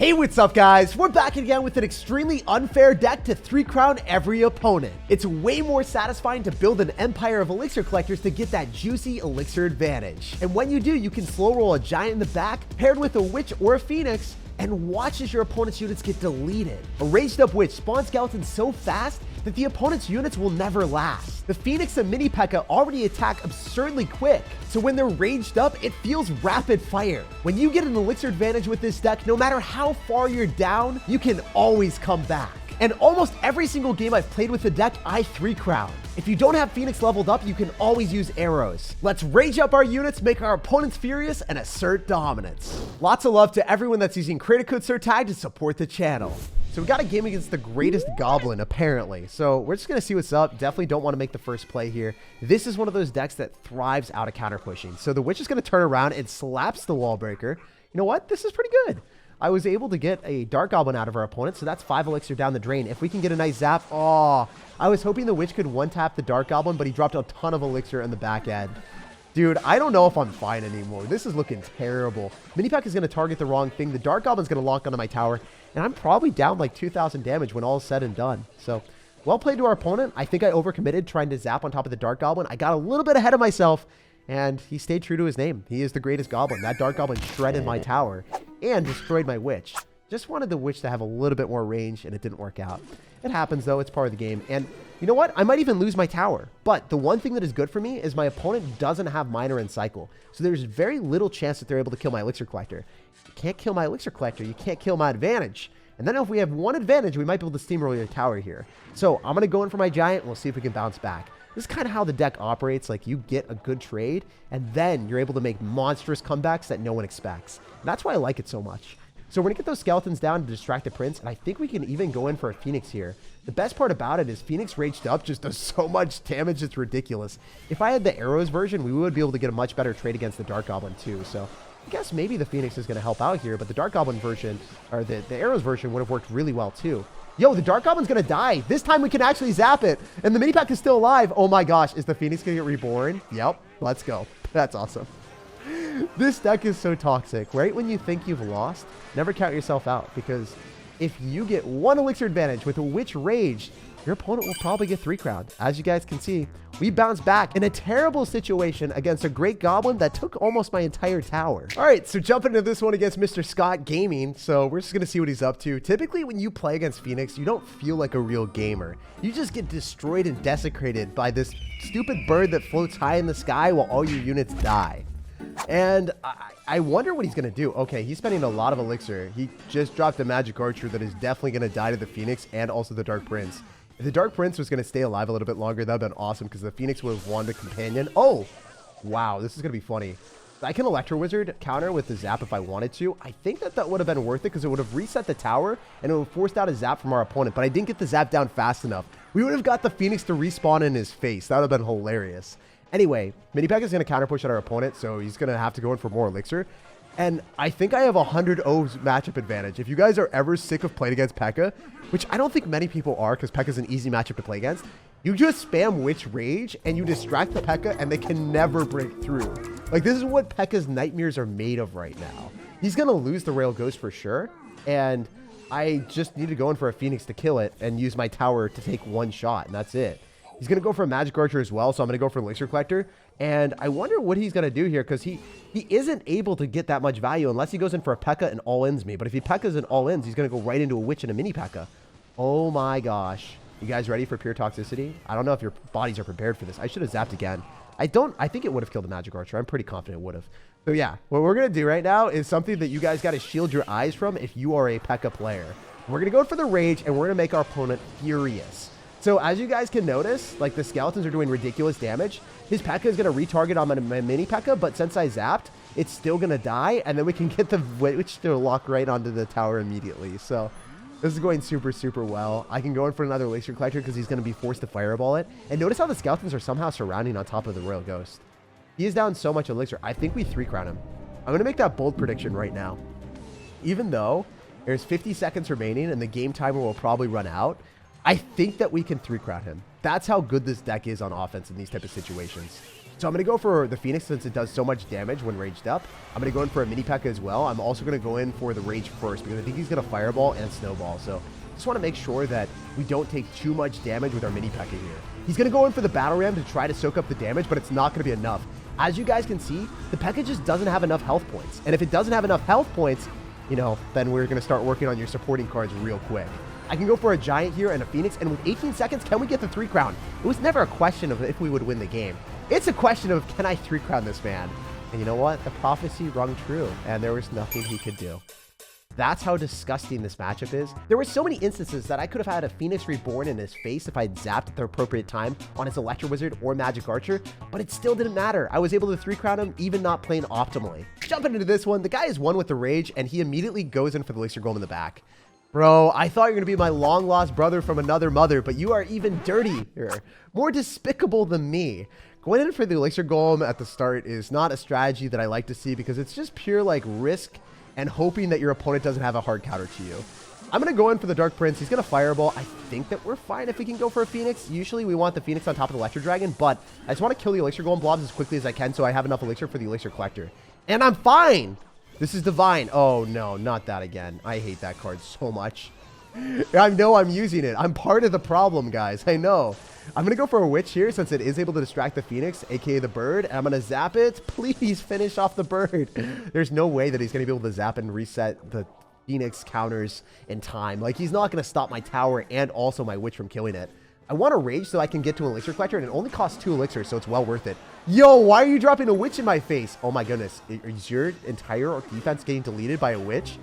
Hey, what's up guys? We're back again with an extremely unfair deck to 3-crown every opponent. It's way more satisfying to build an empire of elixir collectors to get that juicy elixir advantage. And when you do, you can slow roll a giant in the back paired with a witch or a phoenix and watch as your opponent's units get deleted. A raged up witch spawns skeletons so fast that the opponent's units will never last. The Phoenix and Mini Pekka already attack absurdly quick, so when they're raged up, it feels rapid fire. When you get an elixir advantage with this deck, no matter how far you're down, you can always come back. And almost every single game I've played with the deck, I 3-crown. If you don't have Phoenix leveled up, you can always use arrows. Let's rage up our units, make our opponents furious, and assert dominance. Lots of love to everyone that's using creator code SirTag to support the channel. So we got a game against the greatest goblin, apparently. So we're just going to see what's up. Definitely don't want to make the first play here. This is one of those decks that thrives out of counter pushing. So the witch is going to turn around and slaps the wall breaker. You know what? This is pretty good. I was able to get a dark goblin out of our opponent, so that's 5 elixir down the drain. If we can get a nice zap, oh, I was hoping the witch could one-tap the dark goblin, but he dropped a ton of elixir in the back end. Dude, I don't know if I'm fine anymore. This is looking terrible. Mini Pekka is going to target the wrong thing. The dark goblin's going to lock onto my tower, and I'm probably down like 2,000 damage when all is said and done. So, well played to our opponent. I think I overcommitted trying to zap on top of the dark goblin. I got a little bit ahead of myself, and he stayed true to his name. He is the greatest goblin. That dark goblin shredded my tower and destroyed my witch. Just wanted the witch to have a little bit more range, and it didn't work out. It happens, though. It's part of the game. And you know what? I might even lose my tower. But the one thing that is good for me is my opponent doesn't have Miner and Cycle. So there's very little chance that they're able to kill my Elixir Collector. You can't kill my Elixir Collector. You can't kill my advantage. And then if we have one advantage, we might be able to steamroll your tower here. So I'm going to go in for my Giant, and we'll see if we can bounce back. This is kind of how the deck operates. Like, you get a good trade, and then you're able to make monstrous comebacks that no one expects. And that's why I like it so much. So we're going to get those skeletons down to distract the prince, and I think we can even go in for a Phoenix here. The best part about it is Phoenix raged up just does so much damage, it's ridiculous. If I had the arrows version, we would be able to get a much better trade against the Dark Goblin too. So I guess maybe the Phoenix is going to help out here, but the Dark Goblin version, or the arrows version would have worked really well too. Yo, the Dark Goblin's going to die. This time we can actually zap it, and the Mini Pack is still alive. Oh my gosh, is the Phoenix going to get reborn? Yep, let's go. That's awesome. This deck is so toxic. Right when you think you've lost, never count yourself out, because if you get one elixir advantage with a witch rage, your opponent will probably get 3-crowned. As you guys can see, we bounced back in a terrible situation against a great goblin that took almost my entire tower. All right, so jumping into this one against Mr. Scott Gaming. So we're just going to see what he's up to. Typically, when you play against Phoenix, you don't feel like a real gamer. You just get destroyed and desecrated by this stupid bird that floats high in the sky while all your units die. And I wonder what he's going to do. Okay, he's spending a lot of elixir. He just dropped a magic archer that is definitely going to die to the Phoenix and also the Dark Prince. If the Dark Prince was going to stay alive a little bit longer, that would have been awesome, because the Phoenix would have won the companion. Oh, wow, this is going to be funny. I can Electro Wizard counter with the zap if I wanted to. I think that would have been worth it, because it would have reset the tower, and it would have forced out a zap from our opponent, but I didn't get the zap down fast enough. We would have got the Phoenix to respawn in his face. That would have been hilarious. Anyway, Mini Pekka is going to counter push at our opponent, so he's going to have to go in for more elixir. And I think I have a 100 O's matchup advantage. If you guys are ever sick of playing against Pekka, which I don't think many people are, because Pekka's an easy matchup to play against, you just spam Witch Rage and you distract the Pekka and they can never break through. Like, this is what Pekka's nightmares are made of right now. He's going to lose the Rail Ghost for sure, and I just need to go in for a Phoenix to kill it and use my tower to take one shot, and that's it. He's going to go for a Magic Archer as well, so I'm going to go for Elixir Collector. And I wonder what he's going to do here, because he isn't able to get that much value unless he goes in for a Pekka and all-ins me. But if he Pekkas and all-ins, he's going to go right into a Witch and a Mini Pekka. Oh my gosh. You guys ready for pure toxicity? I don't know if your bodies are prepared for this. I should have zapped again. I think it would have killed the Magic Archer. I'm pretty confident it would have. So yeah, what we're going to do right now is something that you guys got to shield your eyes from if you are a Pekka player. We're going to go for the Rage, and we're going to make our opponent furious. So as you guys can notice, like, the skeletons are doing ridiculous damage. His Pekka is going to retarget on my Mini Pekka, but since I zapped, it's still going to die, and then we can get the Witch to lock right onto the tower immediately. So this is going super, super well. I can go in for another Elixir Collector because he's going to be forced to Fireball it. And notice how the skeletons are somehow surrounding on top of the Royal Ghost. He is down so much Elixir. I think we 3-crown him. I'm going to make that bold prediction right now. Even though there's 50 seconds remaining and the game timer will probably run out, I think that we can 3-crown him. That's how good this deck is on offense in these type of situations. So I'm going to go for the Phoenix since it does so much damage when raged up. I'm going to go in for a mini pekka as well. I'm also going to go in for the rage first because I think he's going to fireball and snowball. So just want to make sure that we don't take too much damage with our mini pekka here. He's going to go in for the battle ram to try to soak up the damage, but it's not going to be enough. As you guys can see, the pekka just doesn't have enough health points. And if it doesn't have enough health points, you know, then we're going to start working on your supporting cards real quick. I can go for a giant here and a Phoenix, and with 18 seconds, can we get the 3 crown? It was never a question of if we would win the game. It's a question of, can I 3 crown this man? And you know what? The prophecy rung true, and there was nothing he could do. That's how disgusting this matchup is. There were so many instances that I could have had a Phoenix Reborn in his face if I had zapped at the appropriate time on his Electro Wizard or Magic Archer, but it still didn't matter. I was able to 3 crown him, even not playing optimally. Jumping into this one, the guy is 1 with the Rage, and he immediately goes in for the Elixir Golem in the back. Bro, I thought you were going to be my long-lost brother from another mother, but you are even dirtier, more despicable than me. Going in for the Elixir Golem at the start is not a strategy that I like to see because it's just pure, like, risk and hoping that your opponent doesn't have a hard counter to you. I'm going to go in for the Dark Prince. He's going to Fireball. I think that we're fine if we can go for a Phoenix. Usually we want the Phoenix on top of the Electro Dragon, but I just want to kill the Elixir Golem blobs as quickly as I can so I have enough Elixir for the Elixir Collector. And I'm fine! This is divine. Oh, no, not that again. I hate that card so much. I know I'm using it. I'm part of the problem, guys. I know. I'm going to go for a Witch here since it is able to distract the Phoenix, aka the bird. And I'm going to zap it. Please finish off the bird. There's no way that he's going to be able to zap and reset the Phoenix counters in time. Like, he's not going to stop my tower and also my Witch from killing it. I want to rage so I can get to an Elixir Collector, and it only costs 2 Elixirs, so it's well worth it. Yo, why are you dropping a Witch in my face? Oh my goodness. Is your entire defense getting deleted by a Witch?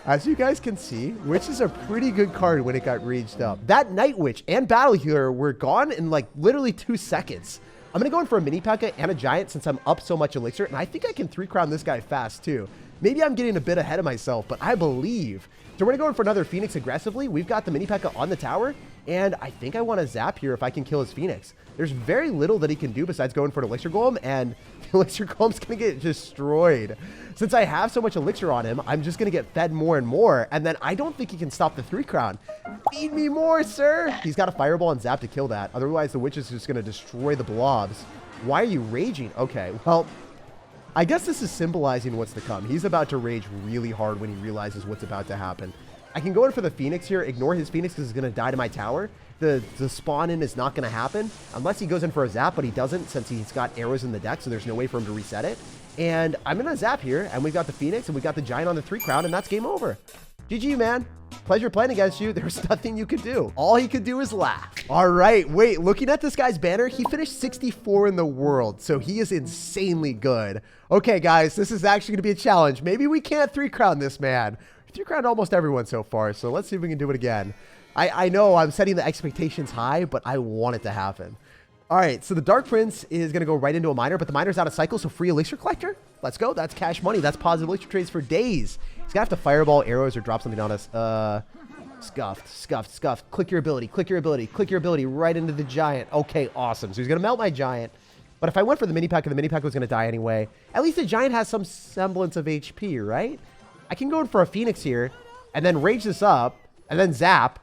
As you guys can see, Witch is a pretty good card when it got raged up. That Night Witch and Battle Healer were gone in like literally 2 seconds. I'm going to go in for a mini pekka and a giant since I'm up so much Elixir, and I think I can 3 crown this guy fast too. Maybe I'm getting a bit ahead of myself, but I believe. So we're going to go in for another Phoenix aggressively. We've got the mini pekka on the tower, and I think I want to zap here if I can kill his Phoenix. There's very little that he can do besides going for an Elixir Golem, and the Elixir Golem's going to get destroyed. Since I have so much Elixir on him, I'm just going to get fed more and more, and then I don't think he can stop the 3 crown. Feed me more, sir! He's got a Fireball and Zap to kill that. Otherwise, the Witch is just going to destroy the blobs. Why are you raging? Okay, well, I guess this is symbolizing what's to come. He's about to rage really hard when he realizes what's about to happen. I can go in for the Phoenix here, ignore his Phoenix because he's going to die to my tower. The spawn in is not going to happen unless he goes in for a zap, but he doesn't since he's got arrows in the deck, so there's no way for him to reset it. And I'm going to zap here, and we've got the Phoenix, and we've got the Giant on the 3 crown, and that's game over. GG, man. Pleasure playing against you. There's nothing you could do. All he could do is laugh. All right, wait, looking at this guy's banner, he finished 64 in the world, so he is insanely good. Okay, guys, this is actually going to be a challenge. Maybe we can't 3 crown this man. We've 3 crowned almost everyone so far, so let's see if we can do it again. I know I'm setting the expectations high, but I want it to happen. All right, so the Dark Prince is going to go right into a miner, but the miner's out of cycle, so free Elixir Collector. Let's go. That's cash money. That's positive Elixir trades for days. He's going to have to Fireball, arrows, or drop something on us. Scuffed. Click your ability right into the Giant. Okay, awesome. So he's going to melt my Giant. But if I went for the mini pekka, the mini pekka was going to die anyway. At least the Giant has some semblance of HP, right? I can go in for a Phoenix here, and then rage this up, and then zap.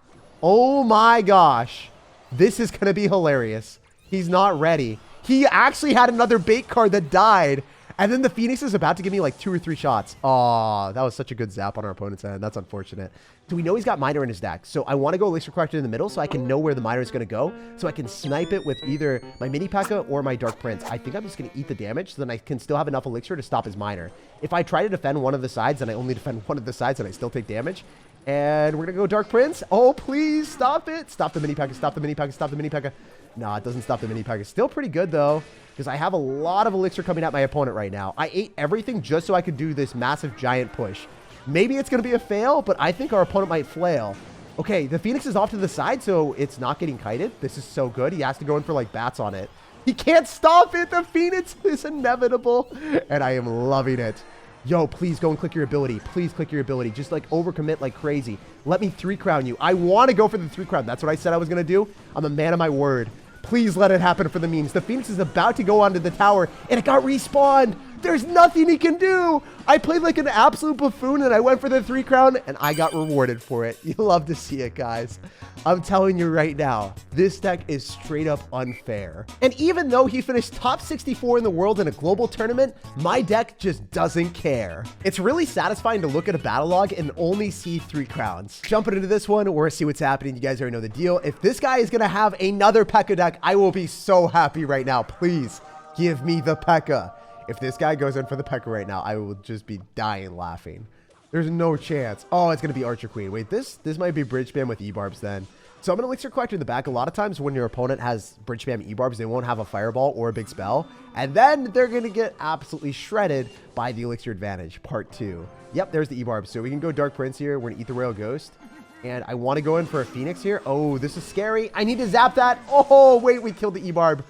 Oh my gosh. This is going to be hilarious. He's not ready. He actually had another bait card that died. And then the Phoenix is about to give me like 2 or 3 shots. Oh, that was such a good zap on our opponent's end. That's unfortunate. So we know he's got Miner in his deck. So I want to go Elixir Collector in the middle so I can know where the Miner is going to go. So I can snipe it with either my Mini Pekka or my Dark Prince. I think I'm just going to eat the damage so then I can still have enough Elixir to stop his Miner. If I try to defend one of the sides and I only defend one of the sides and I still take damage. And we're going to go Dark Prince. Oh, please stop it. Stop the Mini Pekka. Stop the Mini Pekka. Stop the Mini Pekka. No, it doesn't stop the Mini Pekka. Still pretty good, though, because I have a lot of Elixir coming at my opponent right now. I ate everything just so I could do this massive giant push. Maybe it's going to be a fail, but I think our opponent might flail. Okay, the Phoenix is off to the side, so it's not getting kited. This is so good. He has to go in for, like, bats on it. He can't stop it. The Phoenix is inevitable, and I am loving it. Yo, please go and click your ability. Please click your ability. Just, like, overcommit like crazy. Let me 3-crown you. I want to go for the 3-crown. That's what I said I was going to do. I'm a man of my word. Please let it happen for the memes. The Phoenix is about to go onto the tower, and it got respawned. There's nothing he can do. I played like an absolute buffoon and I went for the 3 crown and I got rewarded for it. You love to see it, guys. I'm telling you right now, this deck is straight up unfair. And even though he finished top 64 in the world in a global tournament, my deck just doesn't care. It's really satisfying to look at a battle log and only see 3 crowns. Jumping into this one, we're gonna see what's happening. You guys already know the deal. If this guy is gonna have another pekka deck, I will be so happy right now. Please give me the pekka. If this guy goes in for the pekka right now, I will just be dying laughing. There's no chance. Oh, it's going to be Archer Queen. Wait, this might be bridge spam with e-barbs then. So I'm going to Elixir Collector in the back. A lot of times when your opponent has bridge spam e-barbs, they won't have a fireball or a big spell. And then they're going to get absolutely shredded by the Elixir advantage. Part 2. Yep, there's the e-barbs. So we can go Dark Prince here. We're going to eat the Royal Ghost. And I want to go in for a Phoenix here. Oh, this is scary. I need to zap that. Oh, wait, we killed the e-barb.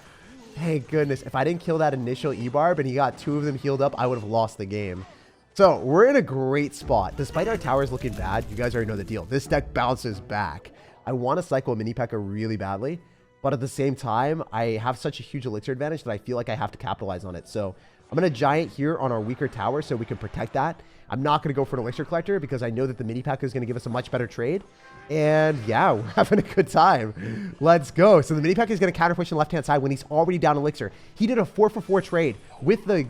Thank goodness. If I didn't kill that initial e-barb and he got 2 of them healed up, I would have lost the game. So we're in a great spot. Despite our towers looking bad, you guys already know the deal. This deck bounces back. I want to cycle a mini pekka really badly, but at the same time, I have such a huge elixir advantage that I feel like I have to capitalize on it. So I'm going to giant here on our weaker tower so we can protect that. I'm not going to go for an elixir collector because I know that the mini pekka is going to give us a much better trade. And yeah, we're having a good time. Let's go. So the mini pekka is going to counter push on the left-hand side when he's already down elixir. He did a 4-for-4 trade with the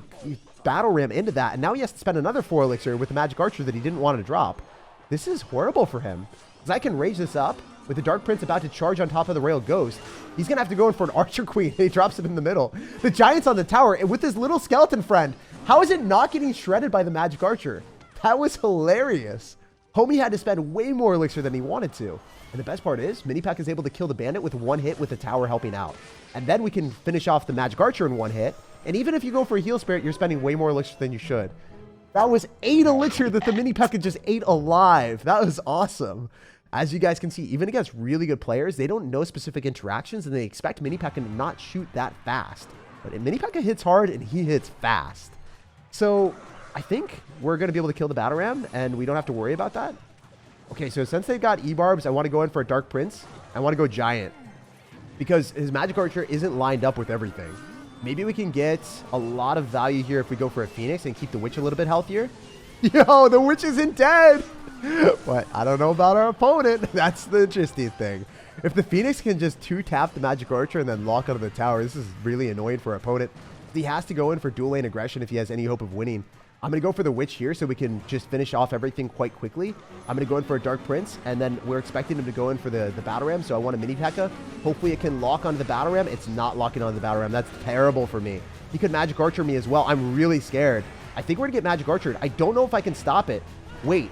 battle ram into that, and now he has to spend another 4 elixir with the magic archer that he didn't want to drop. This is horrible for him because I can rage this up with the Dark Prince about to charge on top of the Royal Ghost. He's going to have to go in for an Archer Queen. He drops it in the middle. The Giant's on the tower, and with his little skeleton friend, how is it not getting shredded by the Magic Archer? That was hilarious. Homie had to spend way more elixir than he wanted to. And the best part is, Minipack is able to kill the bandit with 1 hit with the tower helping out. And then we can finish off the Magic Archer in 1 hit. And even if you go for a heal spirit, you're spending way more elixir than you should. That was 8 elixir that the Minipack just ate alive. That was awesome. As you guys can see, even against really good players, they don't know specific interactions and they expect Minipack to not shoot that fast. But Minipack hits hard and he hits fast. So I think we're going to be able to kill the Battle Ram and we don't have to worry about that. Okay, so since they got e-barbs, I want to go in for a Dark Prince. I want to go Giant because his Magic Archer isn't lined up with everything. Maybe we can get a lot of value here if we go for a Phoenix and keep the Witch a little bit healthier. Yo, the Witch isn't dead. But I don't know about our opponent. That's the interesting thing. If the Phoenix can just 2-tap the Magic Archer and then lock onto the tower, this is really annoying for our opponent. He has to go in for dual lane aggression if he has any hope of winning. I'm going to go for the Witch here so we can just finish off everything quite quickly. I'm going to go in for a Dark Prince, and then we're expecting him to go in for the Battle Ram, so I want a Mini Pekka. Hopefully it can lock onto the Battle Ram. It's not locking onto the Battle Ram. That's terrible for me. He could Magic Archer me as well. I'm really scared. I think we're going to get Magic Archered. I don't know if I can stop it. Wait.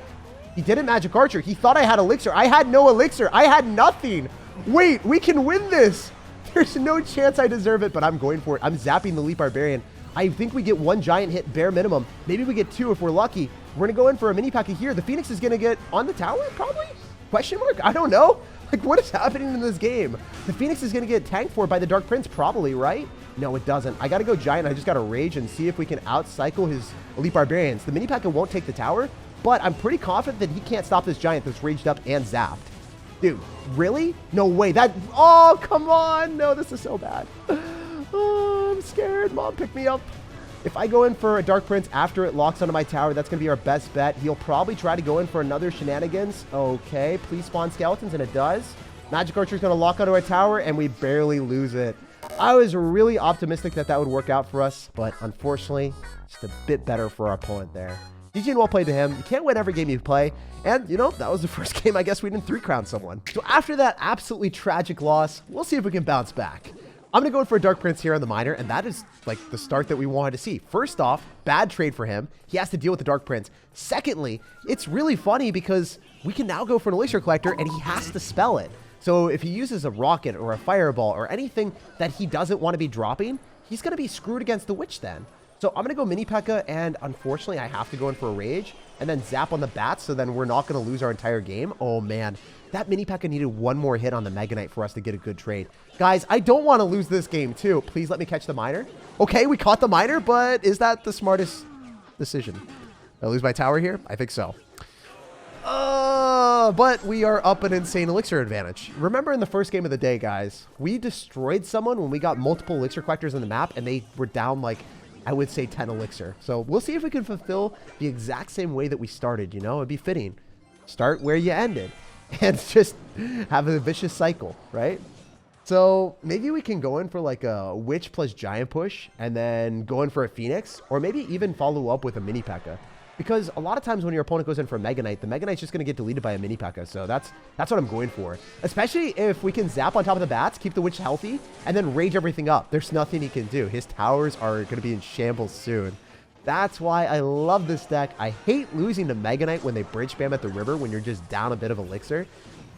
He didn't Magic Archer. He thought I had Elixir. I had no Elixir. I had nothing. Wait, we can win this. There's no chance I deserve it, but I'm going for it. I'm zapping the Leap Barbarian. I think we get 1 giant hit bare minimum. Maybe we get 2 if we're lucky. We're going to go in for a mini Pekka here. The Phoenix is going to get on the tower, probably? Question mark? I don't know. Like, what is happening in this game? The Phoenix is going to get tanked for by the Dark Prince, probably, right? No, it doesn't. I got to go Giant. I just got to rage and see if we can outcycle his Elite Barbarians. The mini Pekka won't take the tower, but I'm pretty confident that he can't stop this Giant that's raged up and zapped. Dude, really? No way. Oh, come on. No, this is so bad. Oh, I'm scared. Mom, pick me up. If I go in for a Dark Prince after it locks onto my tower, that's going to be our best bet. He'll probably try to go in for another shenanigans. Okay, please spawn skeletons, and it does. Magic Archer's going to lock onto our tower, and we barely lose it. I was really optimistic that that would work out for us, but unfortunately, just a bit better for our opponent there. GG and well played to him. You can't win every game you play. And, you know, that was the first game I guess we didn't 3-crown someone. So after that absolutely tragic loss, we'll see if we can bounce back. I'm going to go in for a Dark Prince here on the Miner, and that is like the start that we wanted to see. First off, bad trade for him. He has to deal with the Dark Prince. Secondly, it's really funny because we can now go for an Elixir Collector, and he has to spell it. So if he uses a Rocket or a Fireball or anything that he doesn't want to be dropping, he's going to be screwed against the Witch then. So I'm going to go Mini Pekka, and unfortunately, I have to go in for a Rage and then zap on the Bats, so then we're not going to lose our entire game. Oh, man. That Mini Pekka needed 1 more hit on the Mega Knight for us to get a good trade. Guys, I don't want to lose this game, too. Please let me catch the Miner. Okay, we caught the Miner, but is that the smartest decision? Did I lose my tower here? I think so. But we are up an insane Elixir advantage. Remember in the first game of the day, guys, we destroyed someone when we got multiple Elixir Collectors on the map, and they were down like I would say 10 elixir. So we'll see if we can fulfill the exact same way that we started, you know? It'd be fitting. Start where you ended and just have a vicious cycle, right? So maybe we can go in for like a witch plus giant push and then go in for a phoenix, or maybe even follow up with a mini pekka. Because a lot of times when your opponent goes in for a Mega Knight, the Mega Knight's just going to get deleted by a mini pekka. So that's what I'm going for. Especially if we can zap on top of the bats, keep the witch healthy, and then rage everything up. There's nothing he can do. His towers are going to be in shambles soon. That's why I love this deck. I hate losing to Mega Knight when they bridge spam at the river when you're just down a bit of elixir.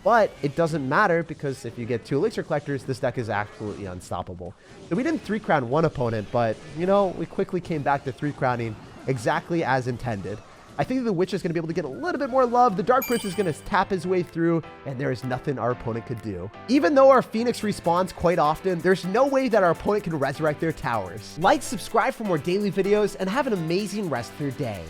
But it doesn't matter because if you get 2 elixir collectors, this deck is absolutely unstoppable. So we didn't 3-crown one opponent, but, you know, we quickly came back to 3-crowning exactly as intended. I think the Witch is going to be able to get a little bit more love. The Dark Prince is going to tap his way through, and there is nothing our opponent could do. Even though our Phoenix respawns quite often, there's no way that our opponent can resurrect their towers. Like, subscribe for more daily videos, and have an amazing rest of your day.